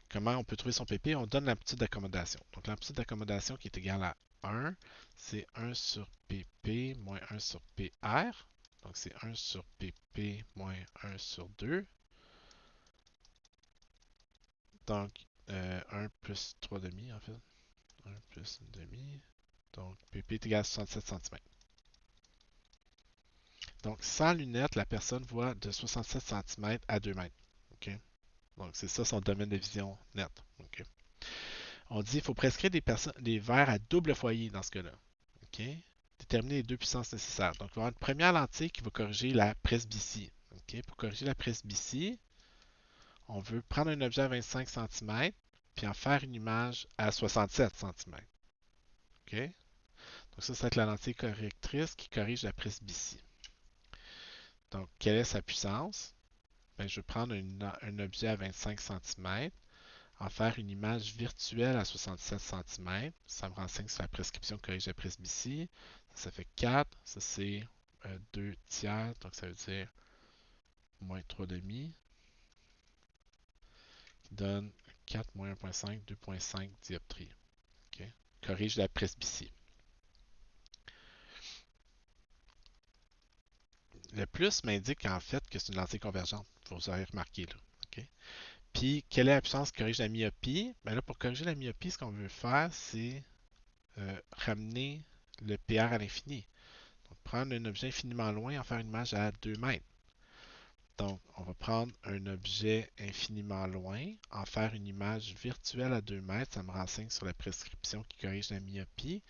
Comment on peut trouver son PP? On donne l'amplitude d'accommodation. Donc l'amplitude d'accommodation qui est égale à 1, c'est 1 sur PP moins 1 sur PR. Donc c'est 1 sur PP moins 1 sur 2. Donc 1 plus 3 demi en fait. 1 plus 1 demi. Donc PP est égal à 67 cm. Donc sans lunettes, la personne voit de 67 cm à 2 mètres. OK? Donc c'est ça son domaine de vision net. OK? On dit qu'il faut prescrire des verres à double foyer dans ce cas-là. OK? Déterminer les deux puissances nécessaires. Donc, il va y avoir une première lentille qui va corriger la presbytie. OK? Pour corriger la presbytie, on veut prendre un objet à 25 cm puis en faire une image à 67 cm. OK? Donc, ça va être la lentille correctrice qui corrige la presbytie. Donc, quelle est sa puissance? Ben, je vais prendre un objet à 25 cm, en faire une image virtuelle à 67 cm. Ça me renseigne sur la prescription corrige la presbytie. Ça fait 4. Ça, c'est 2 tiers. Donc, ça veut dire moins 3 demi. Qui donne 4 moins 1.5, 2.5 dioptries. Okay? Corrige la presbytie. Le plus m'indique en fait que c'est une lentille convergente. Vous aurez remarqué là. Okay? Puis, quelle est la puissance qui corrige la myopie? Ben là, pour corriger la myopie, ce qu'on veut faire, c'est ramener le PR à l'infini. Donc, prendre un objet infiniment loin et en faire une image à 2 mètres. Donc, on va prendre un objet infiniment loin, en faire une image virtuelle à 2 mètres. Ça me renseigne sur la prescription qui corrige la myopie,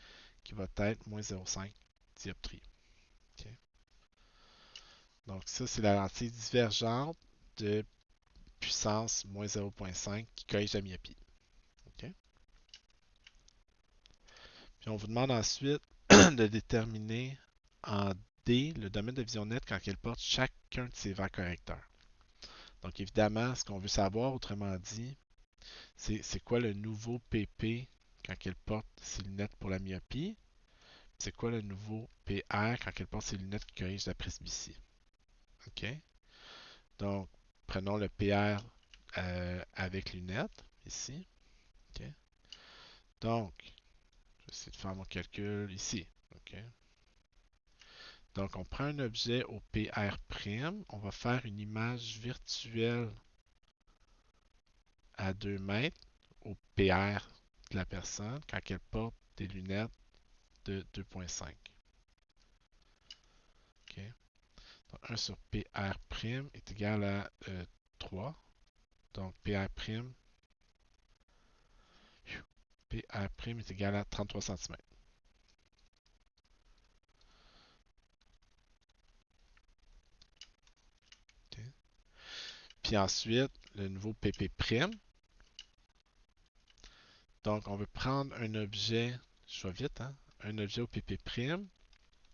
qui va être moins 0,5 dioptrie. Okay. Donc, ça, c'est la lentille divergente de puissance moins 0,5 qui corrige la myopie. Okay. Puis, on vous demande ensuite de déterminer en D le domaine de vision nette quand elle porte chacun de ces vents correcteurs. Donc, évidemment, ce qu'on veut savoir, autrement dit, c'est quoi le nouveau PP quand elle porte ses lunettes pour la myopie? C'est quoi le nouveau PR quand elle porte ses lunettes qui corrigent la presbytie? OK? Donc, prenons le PR avec lunettes, ici. OK? Donc, je vais essayer de faire mon calcul ici. OK? Donc, on prend un objet au PR', on va faire une image virtuelle à 2 mètres au PR de la personne quand elle porte des lunettes de 2.5. OK? Donc 1 sur PR' est égal à 3. Donc PR' est égal à 33 cm. OK? Puis ensuite, le nouveau PP'. Donc, on veut prendre un objet, je vais vite, hein? Un objet au PP',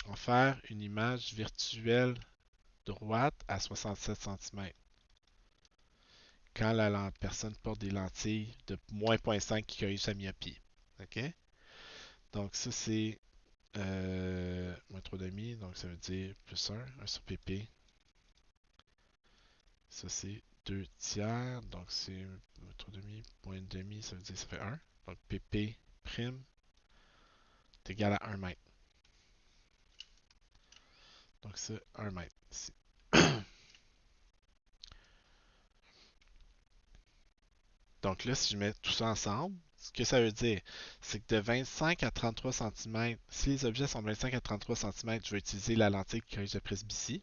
en faire une image virtuelle droite à 67 cm. Quand la personne porte des lentilles de moins 0.5 qui corrigent sa myopie. OK? Donc, ça, c'est moins 3,5, donc ça veut dire plus 1 sur PP. Ça, c'est 2 tiers, donc c'est 3,5, moins 1,5, ça veut dire que ça fait 1. Donc, PP' est égal à 1 mètre. Donc, c'est 1 mètre ici. Donc là, si je mets tout ça ensemble, Ce que ça veut dire, c'est que de 25 à 33 cm, si les objets sont de 25 à 33 cm, je vais utiliser la lentille qui corrige la presbytie.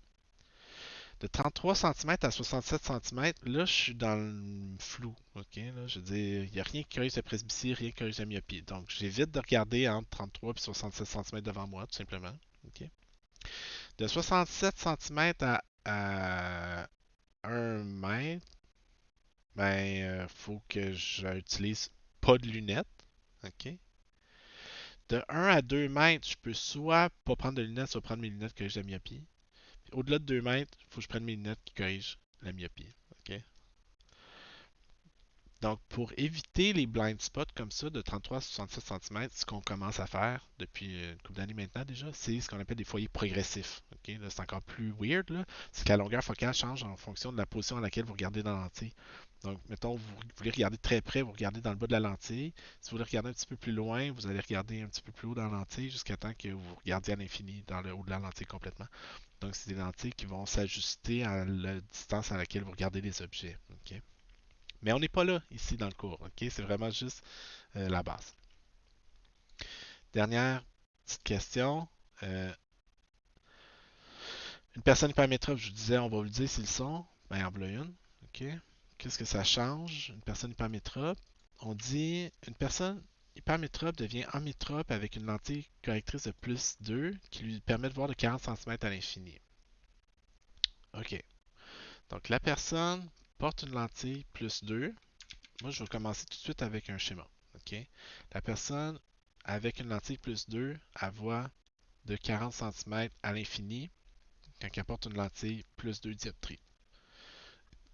De 33 cm à 67 cm, là, je suis dans le flou. Ok, là, je veux dire, il n'y a rien qui corrige la presbytie, rien qui corrige la myopie. Donc, j'évite de regarder entre 33 et 67 cm devant moi, tout simplement. Ok. De 67 cm à 1 mètre, ben, faut que j'utilise pas de lunettes. OK? De 1 à 2 mètres, je peux soit pas prendre de lunettes, soit prendre mes lunettes qui corrigent la myopie. Au-delà de 2 mètres, il faut que je prenne mes lunettes qui corrigent la myopie. OK? Donc, pour éviter les blind spots comme ça de 33 à 67 cm, ce qu'on commence à faire depuis une couple d'années maintenant déjà, c'est ce qu'on appelle des foyers progressifs. OK? Là, c'est encore plus weird, là. C'est que la longueur focale change en fonction de la position à laquelle vous regardez dans la lentille. Donc, mettons, vous voulez regarder très près, vous regardez dans le bas de la lentille. Si vous voulez regarder un petit peu plus loin, vous allez regarder un petit peu plus haut dans la lentille jusqu'à temps que vous regardiez à l'infini dans le haut de la lentille complètement. Donc, c'est des lentilles qui vont s'ajuster à la distance à laquelle vous regardez les objets. OK? Mais on n'est pas là ici dans le cours, ok? C'est vraiment juste la base. Dernière petite question. Euh, une personne hypermétrope, je vous disais, on va vous le dire s'ils sont. Ben, en voilà une. Ok? Qu'est-ce que ça change? Une personne hypermétrope. On dit une personne hypermétrope devient amétrope avec une lentille correctrice de plus 2 qui lui permet de voir de 40 cm à l'infini. Ok. Donc la personne porte une lentille plus 2. Moi, je vais commencer tout de suite avec un schéma. OK? La personne avec une lentille plus 2, elle voit de 40 cm à l'infini quand elle porte une lentille plus 2 dioptries.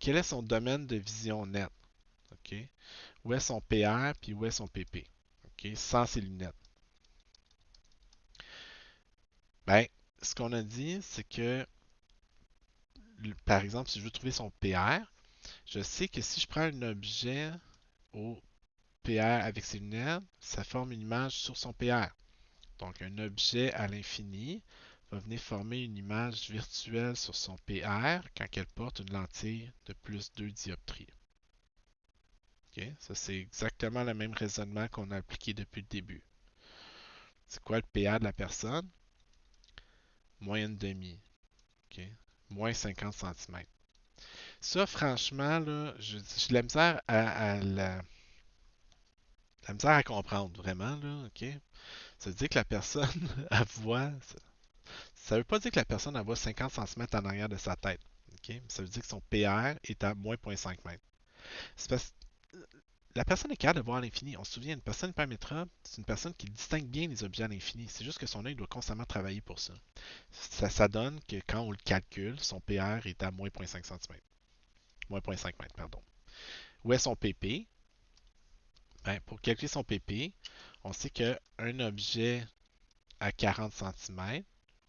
Quel est son domaine de vision net? OK? Où est son PR puis où est son PP? OK? Sans ses lunettes. Ben, ce qu'on a dit, c'est que, par exemple, si je veux trouver son PR, je sais que si je prends un objet au PR avec ses lunettes, ça forme une image sur son PR. Donc, un objet à l'infini va venir former une image virtuelle sur son PR quand elle porte une lentille de plus 2 dioptries. Okay? Ça, c'est exactement le même raisonnement qu'on a appliqué depuis le début. C'est quoi le PR de la personne? Moins une demi. Okay? Moins 50 cm. Ça, franchement, là, j'ai de la misère la misère à comprendre, vraiment. Là, OK? Ça veut dire que la personne, elle voit. Ça veut pas dire que la personne elle voit 50 cm en arrière de sa tête. OK? Ça veut dire que son PR est à moins 0,5 m. C'est parce que la personne est capable de voir à l'infini. On se souvient, une personne hypermétrope, c'est une personne qui distingue bien les objets à l'infini. C'est juste que son œil doit constamment travailler pour ça. Ça donne que quand on le calcule, son PR est à moins 0,5 cm. Moins 0,5 m, pardon. Où est son PP? Ben, pour calculer son PP, on sait qu'un objet à 40 cm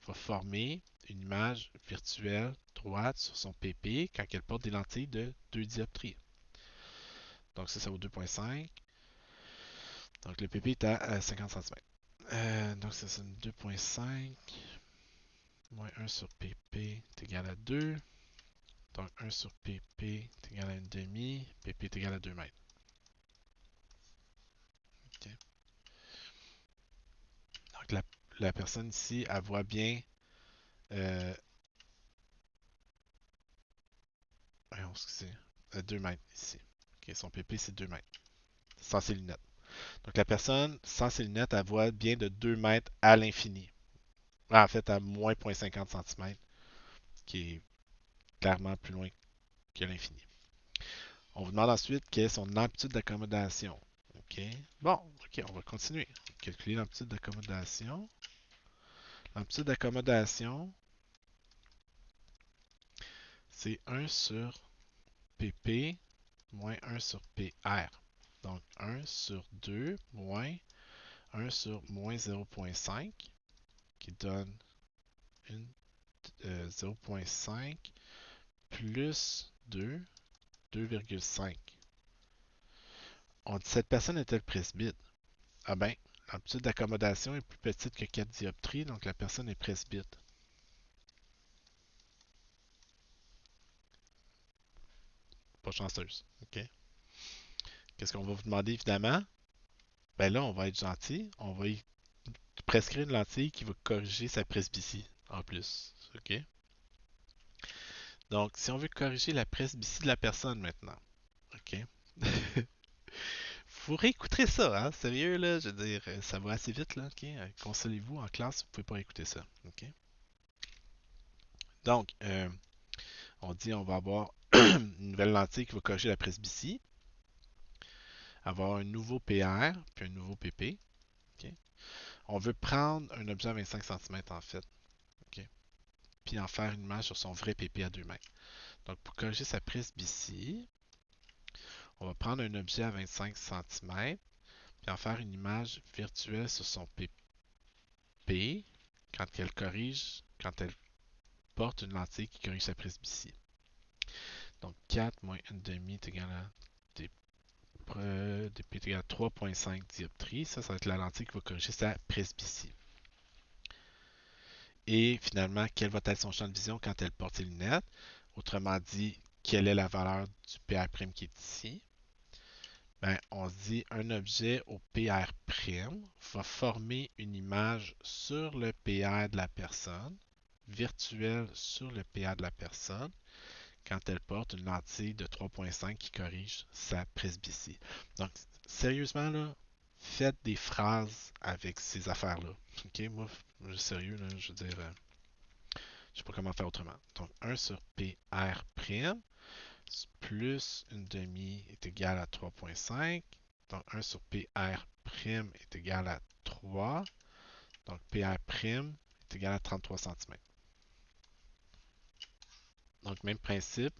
va former une image virtuelle droite sur son PP quand elle porte des lentilles de 2 dioptries. Donc ça vaut 2,5. Donc le PP est à 50 cm. Donc ça c'est 2,5 moins 1 sur PP est égal à 2. Donc 1 sur PP est égal à 1 demi. PP est égal à 2 mètres. Okay. Donc la personne ici, elle voit bien euh, excusez, 2 mètres ici. Okay, son PP c'est 2 mètres. Sans ses lunettes. Donc la personne sans ses lunettes, elle voit bien de 2 mètres à l'infini. Ah, en fait, à moins 0,50 cm, qui est clairement plus loin que l'infini. On vous demande ensuite quelle est son amplitude d'accommodation. OK. Bon, OK, on va continuer. Calculer l'amplitude d'accommodation. L'amplitude d'accommodation, c'est 1 sur PP moins 1 sur PR. Donc 1 sur 2 moins 1 sur moins 0,5 qui donne une 0,5 plus 2, 2,5. On dit cette personne est-elle presbyte? Ah ben, l'amplitude d'accommodation est plus petite que 4 dioptries, donc la personne est presbyte. Pas chanceuse. OK? Qu'est-ce qu'on va vous demander évidemment? ben là, on va être gentil. On va y prescrire une lentille qui va corriger sa presbytie en plus. OK? Donc, si on veut corriger la presbytie de la personne maintenant, OK? Vous réécouterez ça, hein? Sérieux, là, je veux dire, ça va assez vite, là, OK? Consolez-vous en classe, vous pouvez pas écouter ça, OK? Donc, on dit on va avoir une nouvelle lentille qui va corriger la presbytie, avoir un nouveau PR, puis un nouveau PP, OK? On veut prendre un objet à 25 cm en fait, OK? Puis en faire une image sur son vrai PP à 2 mètres. Donc, pour corriger sa presbytie, on va prendre un objet à 25 cm, puis en faire une image virtuelle sur son PP quand elle porte une lentille qui corrige sa presbytie. Donc 4 moins 1,5 est égal à dp est égal à 3,5 dioptries. Ça va être la lentille qui va corriger sa presbytie. Et finalement, quel va être son champ de vision quand elle porte ses lunettes? Autrement dit, quelle est la valeur du PR' qui est ici? Ben, on se dit un objet au PR' va former une image sur le PR de la personne, virtuelle sur le PR de la personne, quand elle porte une lentille de 3,5 qui corrige sa presbytie. Donc, sérieusement, là, faites des phrases avec ces affaires-là. OK? Moi, sérieux, là, je veux dire, je sais pas comment faire autrement. Donc, 1 sur PR' plus une demi est égal à 3,5. Donc, 1 sur PR' est égal à 3. Donc, PR' est égal à 33 cm. Donc, même principe.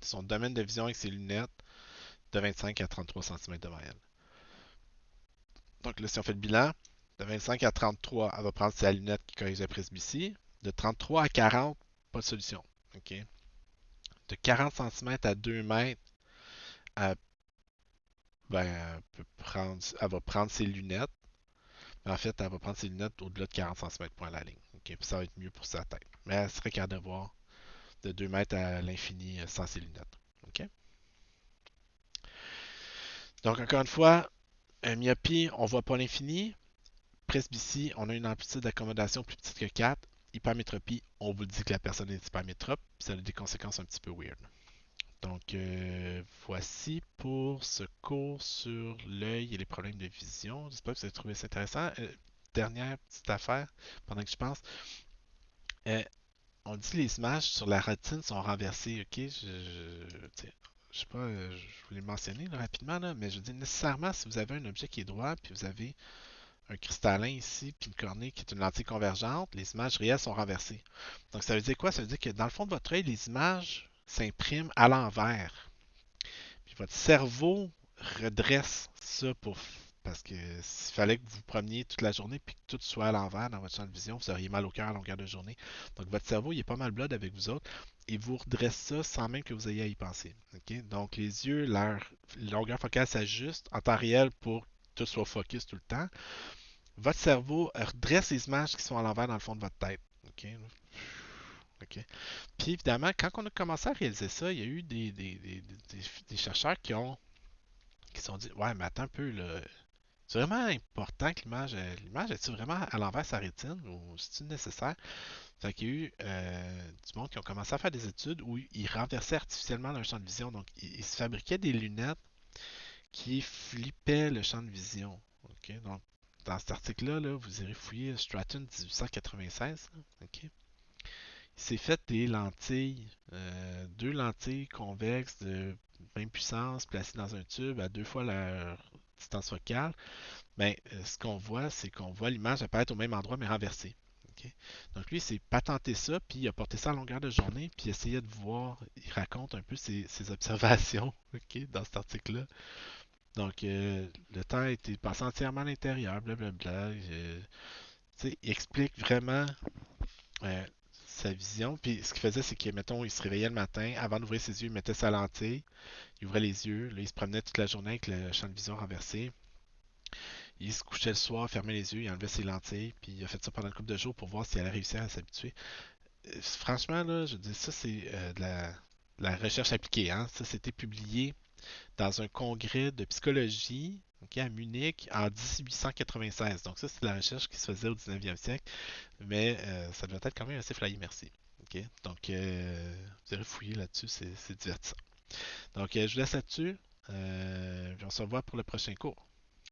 Son domaine de vision avec ses lunettes de 25 à 33 cm de moyenne. Donc là, si on fait le bilan, de 25 à 33, elle va prendre sa lunette qui corrige la presbytie. De 33 à 40, pas de solution. OK? De 40 cm à 2 mètres, elle, elle va prendre ses lunettes. En fait, elle va prendre ses lunettes au-delà de 40 cm point à la ligne. OK? Puis ça va être mieux pour sa tête. Mais elle serait capable de voir de 2 mètres à l'infini sans ses lunettes. OK? Donc, encore une fois, myopie, on ne voit pas l'infini. Presbytie, on a une amplitude d'accommodation plus petite que 4. Hypermétropie, on vous dit que la personne est hypermétrope, ça a des conséquences un petit peu weird. Donc, voici pour ce cours sur l'œil et les problèmes de vision. J'espère que vous avez trouvé ça intéressant. Dernière petite affaire, pendant que je pense. Euh, on dit que les images sur la rétine sont renversées, ok? Je sais pas, je voulais le mentionner là, rapidement, là, mais je dis nécessairement si vous avez un objet qui est droit, puis vous avez un cristallin ici, puis une cornée qui est une lentille convergente, les images réelles sont renversées. Donc ça veut dire quoi? Ça veut dire que dans le fond de votre œil, les images s'impriment à l'envers. Puis votre cerveau redresse ça pour. Parce que s'il fallait que vous preniez toute la journée puis que tout soit à l'envers dans votre champ de vision, vous auriez mal au cœur à longueur de journée. Donc votre cerveau, il est pas mal blood avec vous autres et vous redresse ça sans même que vous ayez à y penser. Okay? Donc les yeux, leur longueur focale s'ajuste en temps réel pour que tout soit focus tout le temps. Votre cerveau redresse les images qui sont à l'envers dans le fond de votre tête. OK? OK. Puis évidemment, quand on a commencé à réaliser ça, il y a eu des chercheurs qui se sont dit ouais, mais attends un peu, là. C'est vraiment important que l'image est-tu vraiment à l'envers sa rétine ou c'est-tu nécessaire? Fait qu'il y a eu du monde qui ont commencé à faire des études où ils renversaient artificiellement leur champ de vision. Donc, ils se fabriquaient des lunettes qui flippaient le champ de vision. OK? Donc, dans cet article-là, là, vous irez fouiller Stratton 1896. Là. OK? Il s'est fait des lentilles, deux lentilles convexes de même puissance placées dans un tube à deux fois leur distance focale. Ben, ce qu'on voit, c'est qu'on voit l'image apparaître au même endroit mais renversée. OK? Donc lui, il s'est patenté ça, puis il a porté ça à longueur de journée, puis il essayait de voir, il raconte un peu ses observations OK, dans cet article-là. Donc, le temps a été passé entièrement à l'intérieur, blablabla. Il explique vraiment euh, sa vision. Puis ce qu'il faisait, c'est que, mettons, il se réveillait le matin, avant d'ouvrir ses yeux, il mettait sa lentille, il ouvrait les yeux, là, il se promenait toute la journée avec le champ de vision renversé. Il se couchait le soir, fermait les yeux, il enlevait ses lentilles, puis il a fait ça pendant une couple de jours pour voir s'il allait réussir à s'habituer. Franchement, là, je dis ça, c'est de la recherche appliquée. Hein? Ça, c'était publié dans un congrès de psychologie. ok, à Munich en 1896. Donc ça, c'est de la recherche qui se faisait au 19e siècle, mais ça devait être quand même assez flyé, merci. Ok, donc vous irez fouiller là-dessus, c'est divertissant. Donc je vous laisse là-dessus, puis on se revoit pour le prochain cours.